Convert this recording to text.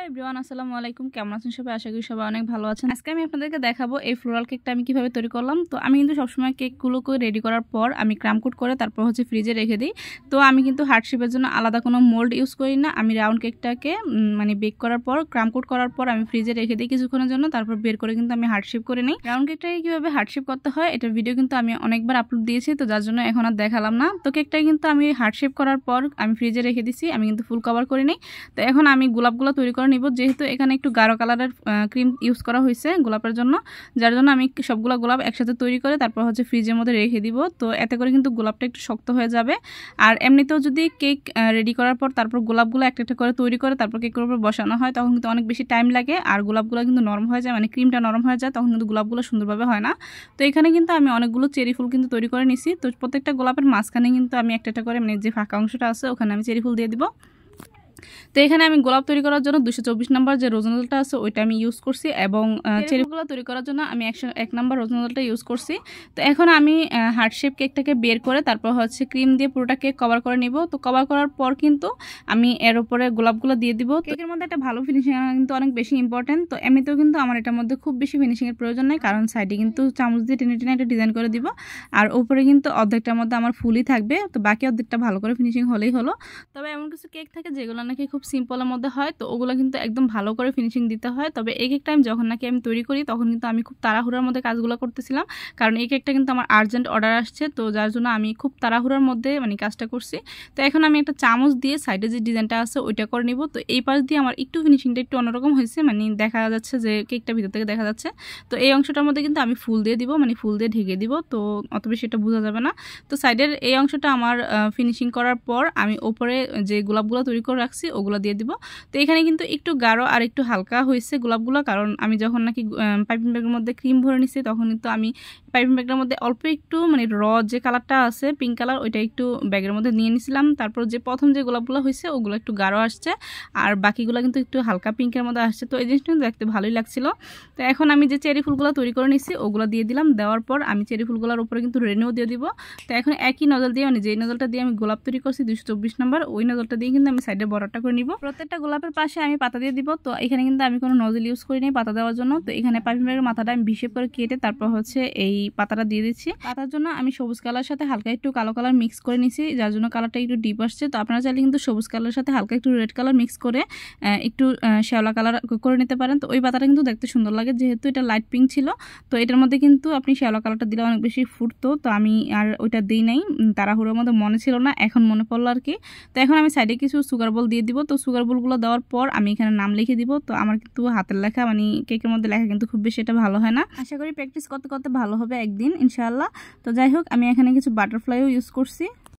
Hello everyone, আসসালামু আলাইকুম। কেমন আছেন সবাই? আশা করি সবাই অনেক ভালো আছেন। আজকে আমি আপনাদেরকে দেখাবো এই ফ্লোরাল কেকটা আমি কিভাবে তৈরি করলাম। তো আমি কিন্তু সবসময় কেকগুলোকে রেডি করার পর আমি ক্রাম কোট করে তারপর ফ্রিজে রেখে দিই। তো আমি কিন্তু হার্ট শেপের জন্য আলাদা কোনো মোল্ড ইউজ করি না। আমি রাউন্ড কেকটাকে মানে বেক করার পর ক্রাম কোট করার পর আমি ফ্রিজে রেখে দিই কিছুক্ষণের জন্য, তারপর বের করে কিন্তু আমি হার্ট শেপ করে নিই। রাউন্ড কেকটাকে কীভাবে হার্ট শেপ করতে হয় এটার ভিডিও কিন্তু আমি অনেকবার আপলোড দিয়েছি, তো যার জন্য এখন আর দেখালাম না। তো কেকটাকে কিন্তু আমি হার্ট শেপ করার পর আমি ফ্রিজে রেখে দিছি, আমি কিন্তু ফুল কভার করে নিই। তো এখন আমি গোলাপগুলো তৈরি করে নিব, যেহেতু এখানে একটু গাঢ় কালারের ক্রিম ইউজ করা হয়েছে গোলাপের জন্য, যার জন্য আমি সবগুলো গোলাপ একসাথে তৈরি করে তারপর ফ্রিজের মধ্যে রেখে দিব। তো এতে করে কিন্তু গোলাপটা একটু শক্ত হয়ে যাবে। আর এমনিতেও যদি কেক রেডি করার পর তারপর গোলাপগুলো একটা একটা করে তৈরি করে তারপর কেকের উপর বসানো হয় তখন কিন্তু অনেক বেশি টাইম লাগে, আর গোলাপগুলো কিন্তু নরম হয়ে যায়, মানে ক্রিমটা নরম হয়ে যায়, তখন কিন্তু গোলাপগুলো সুন্দরভাবে হয় না। তো এখানে কিন্তু আমি অনেকগুলো চেরি ফুল কিন্তু তৈরি করে নিছি। তো প্রত্যেকটা গোলাপের মাঝখানে কিন্তু আমি একটা একটা করে মানে যে ফাঁকা অংশটা আছে ওখানে আমি চেরি ফুল দিয়ে দিব। তো এখানে আমি গোলাপ তৈরি করার জন্য 224 নম্বর যে রোজনালটা আছে ওইটা আমি ইউজ করছি, এবং চেরিগুলো তৈরি করার জন্য আমি 101 নম্বর রোজনালটা ইউজ করছি। তো এখন আমি হার্ট শেপ কেকটাকে বের করে তারপর ক্রিম দিয়ে পুরোটা কেক কভার করে নিব। তো কভার করার পর কিন্তু আমি এর উপরে গোলাপগুলো দিয়ে দিব। কেকের মধ্যে একটা ভালো ফিনিশিং কিন্তু অনেক বেশি ইম্পর্টেন্ট। তো এমনিতেও কিন্তু আমার এটার মধ্যে খুব বেশি ফিনিশিংয়ের প্রয়োজন নেই, কারণ সাইডে কিন্তু চামচ দিয়ে টেনে টেনে একটা ডিজাইন করে দিব, আর উপরে কিন্তু অর্ধেকটার মধ্যে আমার ফুলই থাকবে। তো বাকি অর্ধেকটা ভালো করে ফিনিশিং হলেই হলো। তবে এমন কিছু কেক থাকে যেগুলো নাকি খুব সিম্পলের মধ্যে হয়, তো ওগুলো কিন্তু একদম ভালো করে ফিনিশিং দিতে হয়। তবে এই কেকটা আমি যখন নাকি আমি তৈরি করি তখন কিন্তু আমি খুব তাড়াহুড়ার মধ্যে কাজগুলো করতেছিলাম, কারণ এই কেকটা কিন্তু আমার আর্জেন্ট অর্ডার আসছে, তো যার জন্য আমি খুব তাড়াহুড়ার মধ্যে মানে কাজটা করছি। তো এখন আমি একটা চামচ দিয়ে সাইডে যে ডিজাইনটা আছে ওইটা করে নিব। তো এই পাশ দিয়ে আমার একটু ফিনিশিংটা একটু অন্যরকম হয়েছে, মানে দেখা যাচ্ছে যে কেকটা ভিতর থেকে দেখা যাচ্ছে। তো এই অংশটার মধ্যে কিন্তু আমি ফুল দিয়ে দিব, মানে ফুল দিয়ে ঢেকে দিব, তো অত বেশি এটা বোঝা যাবে না। তো সাইডের এই অংশটা আমার ফিনিশিং করার পর আমি ওপরে যে গোলাপগুলো তৈরি করে রাখছি ওগুলো দিয়ে দিব। তো এখানে কিন্তু একটু গাঢ় আর একটু হালকা হয়েছে গোলাপগুলো, কারণ আমি যখন নাকি পাইপিং ব্যাগের মধ্যে ক্রিম ভরে নিছি তখন কিন্তু আমি পাইপিং ব্যাগের মধ্যে অল্প একটু মানে যে কালারটা আছে পিঙ্ক কালার ওইটা একটু ব্যাগের মধ্যে নিয়ে নিছিলাম। তারপর যে প্রথম যে গোলাপগুলো হয়েছে ওগুলো একটু গাঢ় আসছে, আর বাকিগুলো কিন্তু একটু হালকা পিঙ্কের মধ্যে আসছে। তো এই জিনিসটা কিন্তু দেখতে ভালোই লাগছিল। তো এখন আমি যে চেরি ফুলগুলো তৈরি করে নিছি ওগুলো দিয়ে দিলাম। দেওয়ার পর আমি চেরি ফুলগুলোর উপরে কিন্তু রেনুও দিয়ে দিব। তো এখন একই নজল দিয়ে মানে যেই নজলটা দিয়ে আমি গোলাপ তৈরি করছি 224 নম্বর ওই নজলটা দিয়ে কিন্তু আমি সাইডে বড়টা করে নিব। প্রত্যেকটা গোলাপের পাশে আমি পাতা দিয়ে দিব। তো এখানে কিন্তু আমি কোনো নজল ইউজ করি নাই পাতা দেওয়ার জন্য। তো এখানে পাইপিং ব্যাগের মাথাটা আমি ভিশেপ করে কেটে তারপর এই পাতাটা দিয়ে দিচ্ছি। পাতার জন্য আমি সবুজ কালার সাথে হালকা একটু কালো কালার মিক্স করে নিছি, যার জন্য কালারটা একটু ডিপ আসছে। তো আপনারা চাইলে কিন্তু সবুজ কালারের সাথে হালকা একটু রেড কালার মিক্স করে একটু শ্যাওলা কালার করে নিতে পারেন। তো ওই পাতাটা কিন্তু দেখতে সুন্দর লাগে, যেহেতু এটা লাইট পিঙ্ক ছিল। তো এটার মধ্যে কিন্তু আপনি শ্যাওলা কালারটা দিলে অনেক বেশি ফুটতো। তো আমি আর ওইটা দিই নাই, তাড়াহুড়োর মধ্যে মনে ছিল না, এখন মনে পড়লো আর কি। তো এখন আমি সাইডে কিছু সুগার বল দিয়ে দিব। তো সুগার বলগুলো দেওয়ার পর আমি এখানে নাম লিখে দিব। তো আমার কিন্তু হাতের লেখা মানে কেকের মধ্যে লেখা কিন্তু খুব বেশি এটা ভালো হয় না, আশা করি প্র্যাকটিস করতে করতে ভালো হবে একদিন ইনশাআল্লাহ। তো যাই হোক, আমি এখানে কিছু বাটারফ্লাইও ইউজ করছি।